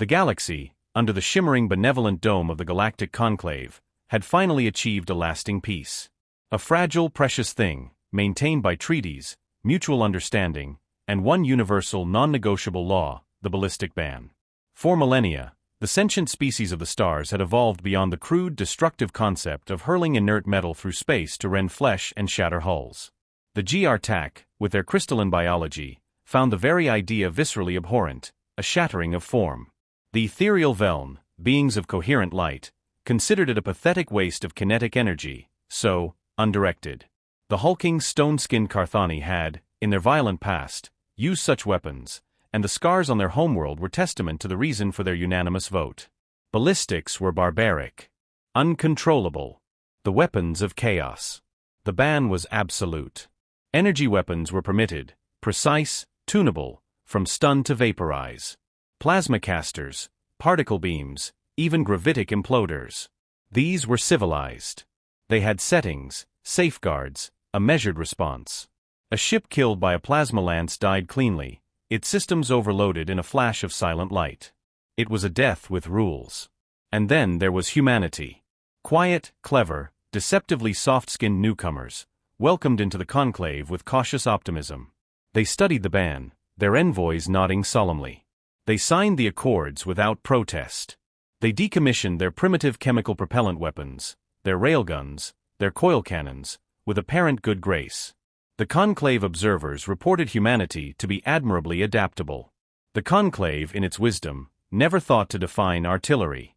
The galaxy, under the shimmering benevolent dome of the Galactic Conclave, had finally achieved a lasting peace. A fragile, precious thing, maintained by treaties, mutual understanding, and one universal non-negotiable law, the ballistic ban. For millennia, the sentient species of the stars had evolved beyond the crude, destructive concept of hurling inert metal through space to rend flesh and shatter hulls. The GR-TAC, with their crystalline biology, found the very idea viscerally abhorrent, a shattering of form. The ethereal Veln, beings of coherent light, considered it a pathetic waste of kinetic energy, so, undirected. The hulking, stone-skinned Carthani had, in their violent past, used such weapons, and the scars on their homeworld were testament to the reason for their unanimous vote. Ballistics were barbaric, uncontrollable, the weapons of chaos. The ban was absolute. Energy weapons were permitted, precise, tunable, from stun to vaporize. Plasma casters, particle beams, even gravitic imploders. These were civilized. They had settings, safeguards, a measured response. A ship killed by a plasma lance died cleanly, its systems overloaded in a flash of silent light. It was a death with rules. And then there was humanity. Quiet, clever, deceptively soft-skinned newcomers, welcomed into the conclave with cautious optimism. They studied the ban, their envoys nodding solemnly. They signed the accords without protest. They decommissioned their primitive chemical propellant weapons, their railguns, their coil cannons, with apparent good grace. The conclave observers reported humanity to be admirably adaptable. The conclave, in its wisdom, never thought to define artillery.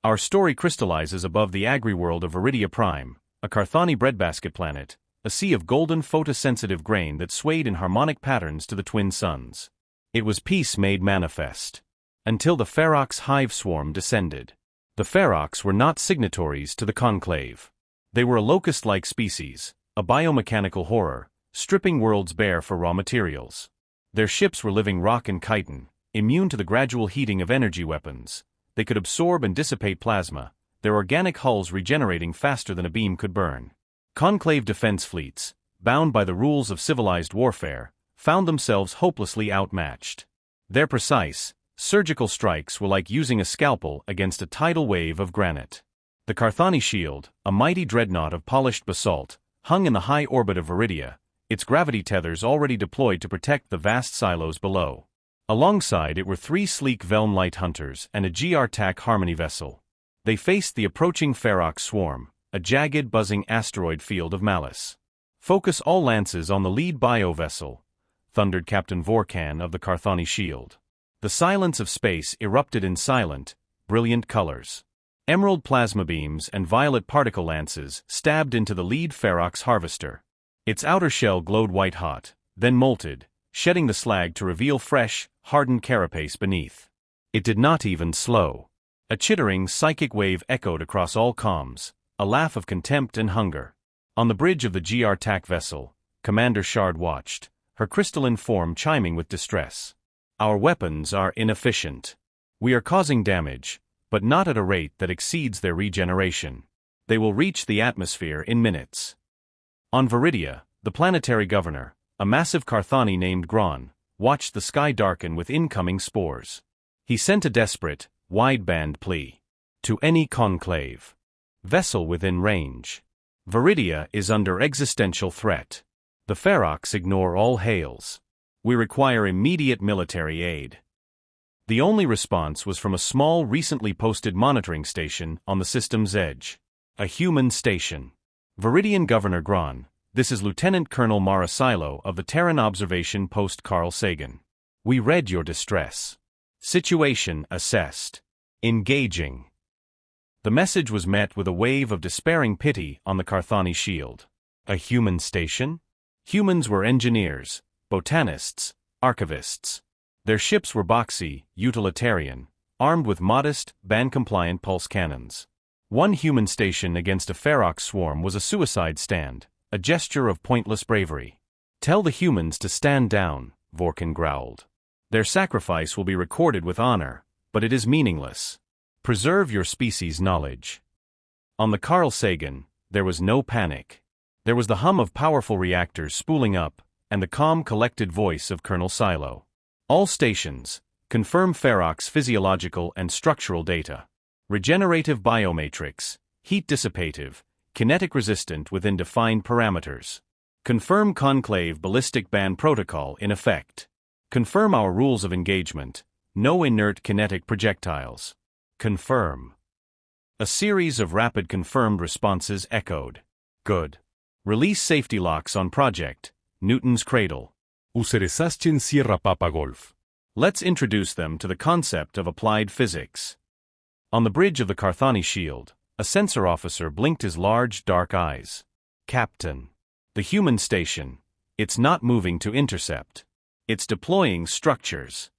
Our story crystallizes above the agri-world of Viridia Prime, a Carthani breadbasket planet, a sea of golden photosensitive grain that swayed in harmonic patterns to the twin suns. It was peace made manifest. Until the Ferox hive swarm descended. The Ferox were not signatories to the conclave. They were a locust-like species, a biomechanical horror, stripping worlds bare for raw materials. Their ships were living rock and chitin, immune to the gradual heating of energy weapons. They could absorb and dissipate plasma, their organic hulls regenerating faster than a beam could burn. Conclave defense fleets, bound by the rules of civilized warfare, found themselves hopelessly outmatched. Their precise, surgical strikes were like using a scalpel against a tidal wave of granite. The Carthani shield, a mighty dreadnought of polished basalt, hung in the high orbit of Viridia, its gravity tethers already deployed to protect the vast silos below. Alongside it were 3 sleek Veln light hunters and a GR-TAC Harmony vessel. They faced the approaching Ferox swarm, a jagged, buzzing asteroid field of malice. "Focus all lances on the lead bio-vessel," thundered Captain Vorkan of the Carthani shield. The silence of space erupted in silent, brilliant colors. Emerald plasma beams and violet particle lances stabbed into the lead Ferox harvester. Its outer shell glowed white-hot, then molted, shedding the slag to reveal fresh, hardened carapace beneath. It did not even slow. A chittering psychic wave echoed across all comms, a laugh of contempt and hunger. On the bridge of the GR-TAC vessel, Commander Shard watched, her crystalline form chiming with distress. "Our weapons are inefficient. We are causing damage, but not at a rate that exceeds their regeneration. They will reach the atmosphere in minutes." On Viridia, the planetary governor, a massive Carthani named Gron, watched the sky darken with incoming spores. He sent a desperate, wideband plea. "To any conclave vessel within range. Viridia is under existential threat. The Ferox ignore all hails. We require immediate military aid." The only response was from a small, recently posted monitoring station on the system's edge. A human station. "Viridian Governor Gron, this is Lieutenant Colonel Mara Silo of the Terran Observation Post Carl Sagan. We read your distress. Situation assessed. Engaging." The message was met with a wave of despairing pity on the Carthani shield. A human station? Humans were engineers, botanists, archivists. Their ships were boxy, utilitarian, armed with modest, ban-compliant pulse cannons. One human station against a Ferox swarm was a suicide stand, a gesture of pointless bravery. "Tell the humans to stand down," Vorkan growled. "Their sacrifice will be recorded with honor, but it is meaningless. Preserve your species' knowledge." On the Carl Sagan, there was no panic. There was the hum of powerful reactors spooling up, and the calm, collected voice of Colonel Silo. "All stations, Confirm Ferox physiological and structural data. Regenerative biomatrix, heat dissipative, kinetic resistant within defined parameters. Confirm conclave ballistic ban protocol in effect. Confirm our rules of engagement, no inert kinetic projectiles. Confirm. A series of rapid confirmed responses echoed. Good. Release safety locks on project, Newton's cradle. Userezaszczyn Sierra Papa Golf. Let's introduce them to the concept of applied physics. On the bridge of the Carthani shield, a sensor officer blinked his large, dark eyes. Captain. The human station. It's not moving to intercept. It's deploying structures.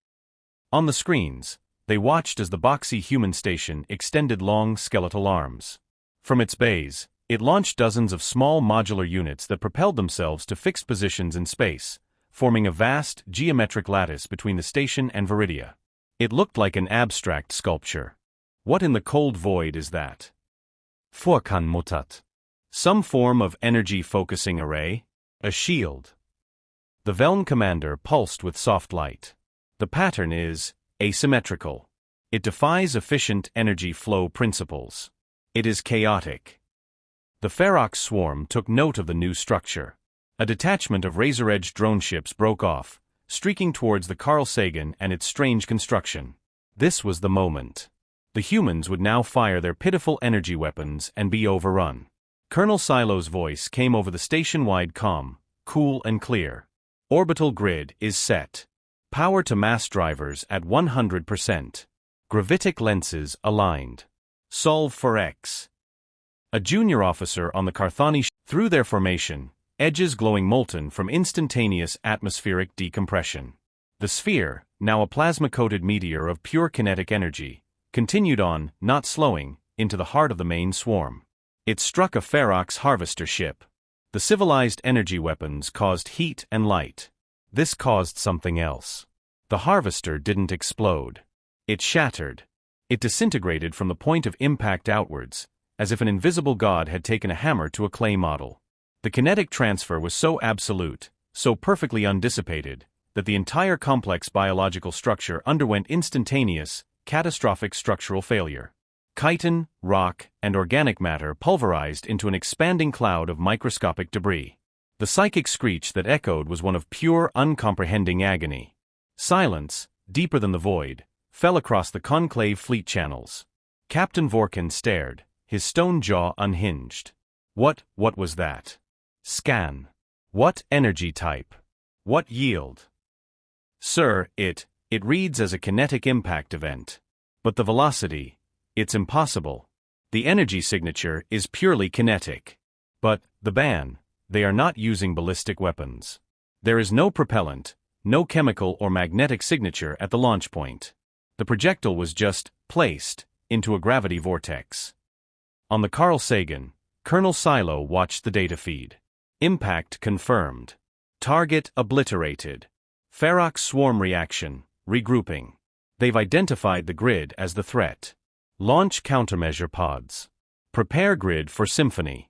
On the screens, they watched as the boxy human station extended long skeletal arms. From its bays, it launched dozens of small modular units that propelled themselves to fixed positions in space, forming a vast, geometric lattice between the station and Viridia. It looked like an abstract sculpture. What in the cold void is that? Vorkanmutat. Some form of energy-focusing array? A shield. The Veln commander pulsed with soft light. The pattern is asymmetrical. It defies efficient energy flow principles. It is chaotic. The Ferox swarm took note of the new structure. A detachment of razor-edged drone ships broke off, streaking towards the Carl Sagan and its strange construction. This was the moment. The humans would now fire their pitiful energy weapons and be overrun. Colonel Silo's voice came over the station-wide comm, cool and clear. Orbital grid is set. Power to mass drivers at 100%. Gravitic lenses aligned. Solve for X. A junior officer on the Carthani through their formation, edges glowing molten from instantaneous atmospheric decompression. The sphere, now a plasma-coated meteor of pure kinetic energy, continued on, not slowing, into the heart of the main swarm. It struck a Ferox harvester ship. The civilized energy weapons caused heat and light. This caused something else. The harvester didn't explode. It shattered. It disintegrated from the point of impact outwards, as if an invisible god had taken a hammer to a clay model. The kinetic transfer was so absolute, so perfectly undissipated, that the entire complex biological structure underwent instantaneous, catastrophic structural failure. Chitin, rock, and organic matter pulverized into an expanding cloud of microscopic debris. The psychic screech that echoed was one of pure, uncomprehending agony. Silence, deeper than the void, fell across the conclave fleet channels. Captain Vorkin stared, his stone jaw unhinged. What was that? Scan. What energy type? What yield? Sir, it reads as a kinetic impact event. But the velocity, it's impossible. The energy signature is purely kinetic. But, the ban, they are not using ballistic weapons. There is no propellant, no chemical or magnetic signature at the launch point. The projectile was just placed into a gravity vortex. On the Carl Sagan, Colonel Silo watched the data feed. Impact confirmed. Target obliterated. Ferox swarm reaction, regrouping. They've identified the grid as the threat. Launch countermeasure pods. Prepare grid for symphony.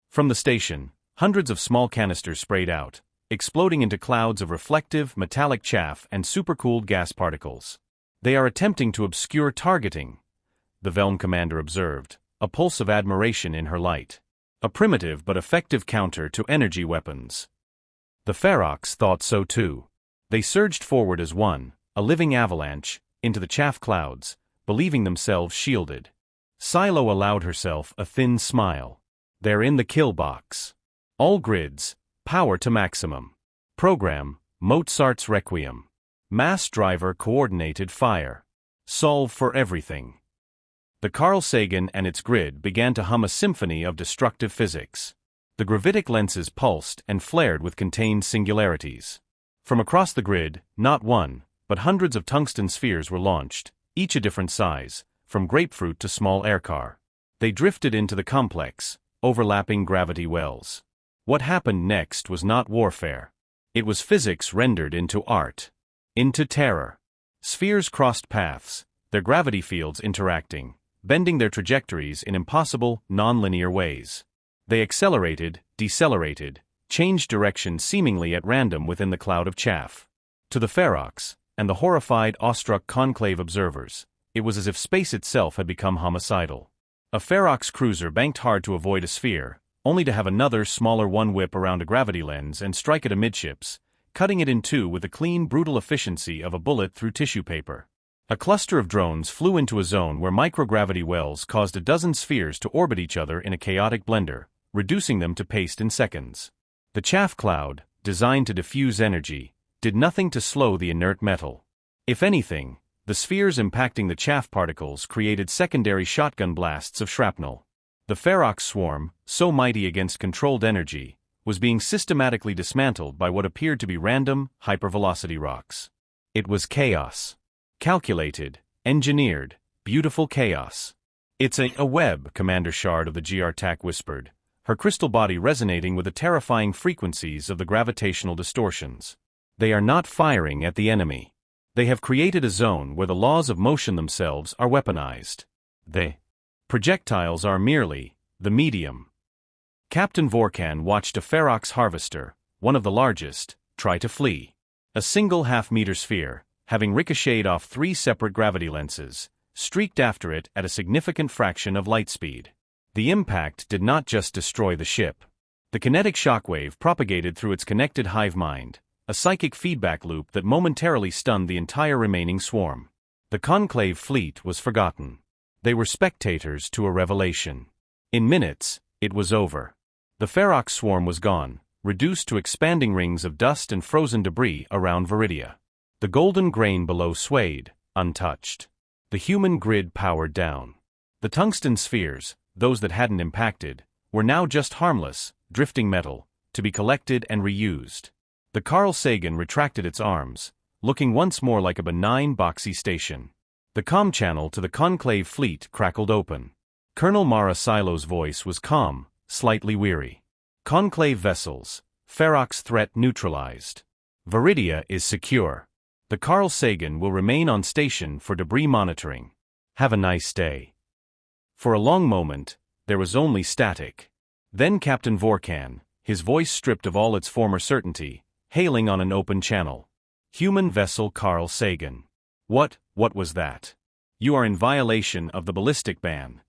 From the station, hundreds of small canisters sprayed out, exploding into clouds of reflective, metallic chaff and supercooled gas particles. They are attempting to obscure targeting, the Velm commander observed, a pulse of admiration in her light. A primitive but effective counter to energy weapons. The Ferox thought so too. They surged forward as one, a living avalanche, into the chaff clouds, believing themselves shielded. Silo allowed herself a thin smile. They're in the kill box. All grids, power to maximum. Program, Mozart's Requiem. Mass driver coordinated fire. Solve for everything. The Carl Sagan and its grid began to hum a symphony of destructive physics. The gravitic lenses pulsed and flared with contained singularities. From across the grid, not one, but hundreds of tungsten spheres were launched, each a different size, from grapefruit to small aircar. They drifted into the complex, overlapping gravity wells. What happened next was not warfare. It was physics rendered into art. Into terror. Spheres crossed paths, their gravity fields interacting, bending their trajectories in impossible, non-linear ways. They accelerated, decelerated, changed direction seemingly at random within the cloud of chaff. To the Ferox, and the horrified, awestruck conclave observers. It was as if space itself had become homicidal. A Ferox cruiser banked hard to avoid a sphere, only to have another, smaller one whip around a gravity lens and strike it amidships, cutting it in two with the clean, brutal efficiency of a bullet through tissue paper. A cluster of drones flew into a zone where microgravity wells caused a dozen spheres to orbit each other in a chaotic blender, reducing them to paste in seconds. The chaff cloud, designed to diffuse energy, did nothing to slow the inert metal. If anything, the spheres impacting the chaff particles created secondary shotgun blasts of shrapnel. The Ferox swarm, so mighty against controlled energy, was being systematically dismantled by what appeared to be random, hypervelocity rocks. It was chaos. Calculated, engineered, beautiful chaos. It's a web, Commander Shard of the GRTAC whispered, her crystal body resonating with the terrifying frequencies of the gravitational distortions. They are not firing at the enemy. They have created a zone where the laws of motion themselves are weaponized. The projectiles are merely the medium. Captain Vorkan watched a Ferox harvester, one of the largest, try to flee. A single half-meter sphere, having ricocheted off 3 separate gravity lenses, streaked after it at a significant fraction of light speed. The impact did not just destroy the ship. The kinetic shockwave propagated through its connected hive mind, a psychic feedback loop that momentarily stunned the entire remaining swarm. The conclave fleet was forgotten. They were spectators to a revelation. In minutes, it was over. The Ferox swarm was gone, reduced to expanding rings of dust and frozen debris around Viridia. The golden grain below swayed, untouched. The human grid powered down. The tungsten spheres, those that hadn't impacted, were now just harmless, drifting metal, to be collected and reused. The Carl Sagan retracted its arms, looking once more like a benign boxy station. The comm channel to the conclave fleet crackled open. Colonel Mara Silo's voice was calm, slightly weary. Conclave vessels, Ferox threat neutralized. Viridia is secure. The Carl Sagan will remain on station for debris monitoring. Have a nice day. For a long moment, there was only static. Then Captain Vorkan, his voice stripped of all its former certainty, hailing on an open channel. Human vessel Carl Sagan. What was that? You are in violation of the ballistic ban.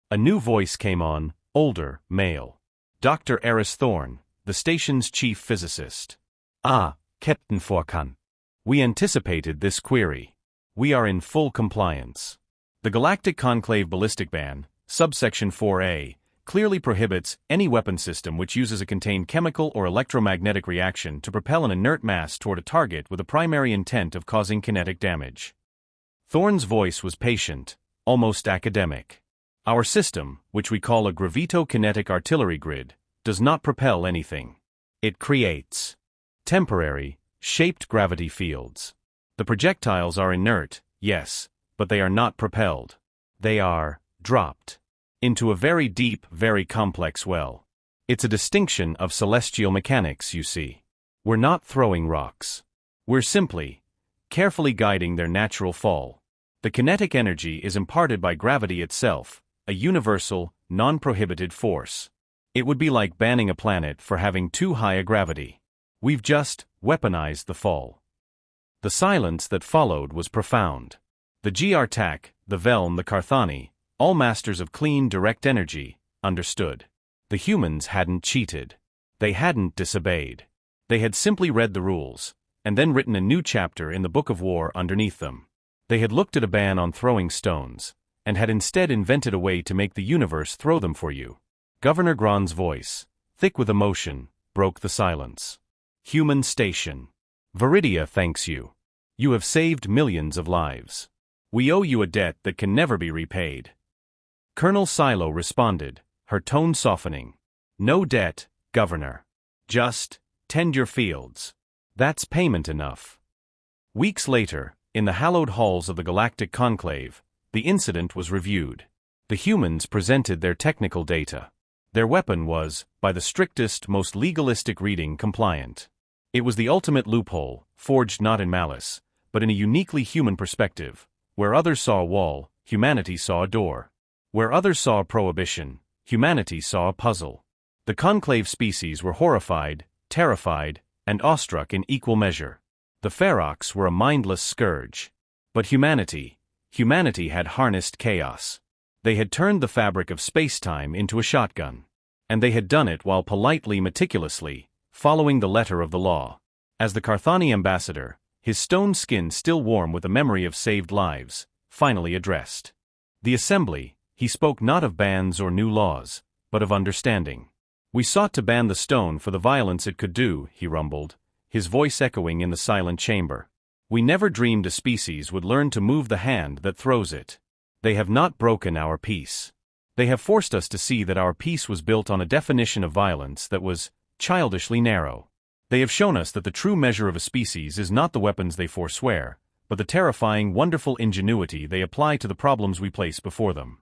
A new voice came on, older, male. Dr. Eris Thorne, the station's chief physicist. Ah, Captain Vorkan. We anticipated this query. We are in full compliance. The Galactic Conclave ballistic ban, subsection 4A, clearly prohibits any weapon system which uses a contained chemical or electromagnetic reaction to propel an inert mass toward a target with a primary intent of causing kinetic damage. Thorne's voice was patient, almost academic. Our system, which we call a gravito-kinetic artillery grid, does not propel anything. It creates temporary, shaped gravity fields. The projectiles are inert, yes, but they are not propelled. They are dropped into a very deep, very complex well. It's a distinction of celestial mechanics, you see. We're not throwing rocks. We're simply, carefully guiding their natural fall. The kinetic energy is imparted by gravity itself, a universal, non-prohibited force. It would be like banning a planet for having too high a gravity. We've just weaponized the fall. The silence that followed was profound. The GRTAC, the Velm, the Carthani, all masters of clean, direct energy, understood. The humans hadn't cheated. They hadn't disobeyed. They had simply read the rules, and then written a new chapter in the Book of War underneath them. They had looked at a ban on throwing stones, and had instead invented a way to make the universe throw them for you. Governor Gron's voice, thick with emotion, broke the silence. Human station. Viridia thanks you. You have saved millions of lives. We owe you a debt that can never be repaid. Colonel Silo responded, her tone softening. No debt, Governor. Just tend your fields. That's payment enough. Weeks later, in the hallowed halls of the Galactic Conclave, the incident was reviewed. The humans presented their technical data. Their weapon was, by the strictest, most legalistic reading, compliant. It was the ultimate loophole, forged not in malice, but in a uniquely human perspective. Where others saw a wall, humanity saw a door. Where others saw a prohibition, humanity saw a puzzle. The conclave species were horrified, terrified, and awestruck in equal measure. The Ferox were a mindless scourge. But humanity had harnessed chaos. They had turned the fabric of space-time into a shotgun. And they had done it while politely, meticulously, following the letter of the law. As the Carthani ambassador, his stone skin still warm with the memory of saved lives, finally addressed the assembly, he spoke not of bans or new laws, but of understanding. We sought to ban the stone for the violence it could do, he rumbled, his voice echoing in the silent chamber. We never dreamed a species would learn to move the hand that throws it. They have not broken our peace. They have forced us to see that our peace was built on a definition of violence that was childishly narrow. They have shown us that the true measure of a species is not the weapons they forswear, but the terrifying, wonderful ingenuity they apply to the problems we place before them.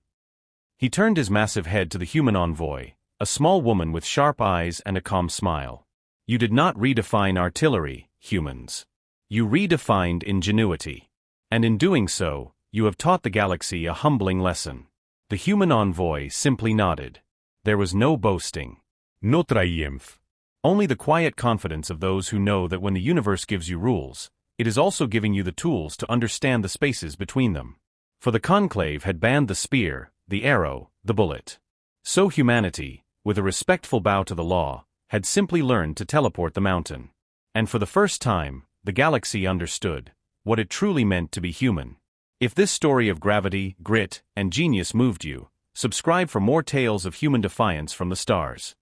He turned his massive head to the human envoy, a small woman with sharp eyes and a calm smile. You did not redefine artillery, humans. You redefined ingenuity. And in doing so, you have taught the galaxy a humbling lesson. The human envoy simply nodded. There was no boasting. No triumph. Only the quiet confidence of those who know that when the universe gives you rules, it is also giving you the tools to understand the spaces between them. For the conclave had banned the spear, the arrow, the bullet. So humanity, with a respectful bow to the law, had simply learned to teleport the mountain. And for the first time, the galaxy understood what it truly meant to be human. If this story of gravity, grit, and genius moved you, subscribe for more tales of human defiance from the stars.